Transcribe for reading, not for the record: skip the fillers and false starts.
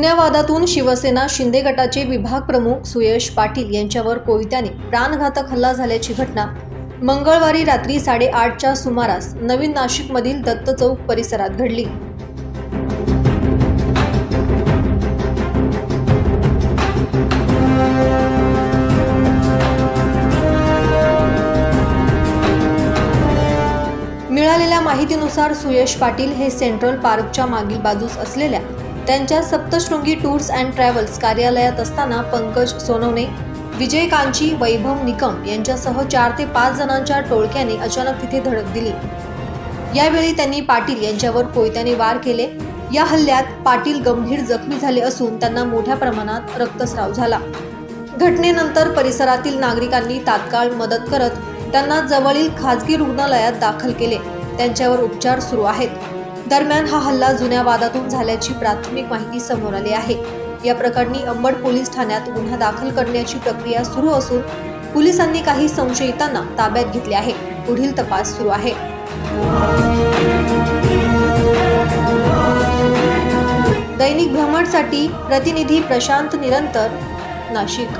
जुन्या वादातून शिवसेना शिंदे गटाचे विभाग प्रमुख सुयश पाटील यांच्यावर कोयत्याने प्राणघातक हल्ला झाल्याची घटना मंगळवारी रात्री 8:30च्या सुमारास नवीन नाशिकमधील दत्त चौक परिसरात घडली। मिळालेल्या माहितीनुसार सुयश पाटील हे सेंट्रल पार्कच्या मागील बाजूस असलेल्या त्यांच्या सप्तशृंगी टूर्स अँड ट्रॅव्हल्स कार्यालयात असताना पंकज सोनवणे, विजय कांची, वैभव निकम यांच्यासह 4 ते 5 जणांच्या टोळक्याने अचानक तिथे धडक दिली। यावेळी त्यांनी पाटील यांच्यावर कोयत्याने वार केले। या हल्ल्यात पाटील गंभीर जखमी झाले असून त्यांना मोठ्या प्रमाणात रक्तस्राव झाला। घटनेनंतर परिसरातील नागरिकांनी तात्काळ मदत करत त्यांना जवळील खासगी रुग्णालयात दाखल केले। त्यांच्यावर उपचार सुरू आहेत। दरम्यान हा हल्ला जुन्या वादातून झाल्याची प्राथमिक माहिती समोर आली आहे। या प्रकरणी अंबड पोलीस ठाण्यात गुन्हा दाखल करण्याची प्रक्रिया सुरू असून पोलिसांनी काही संशयितांना ताब्यात घेतले आहे। पुढील तपास सुरू आहे। दैनिक भ्रमणसाठी प्रतिनिधी प्रशांत निरंतर, नाशिक।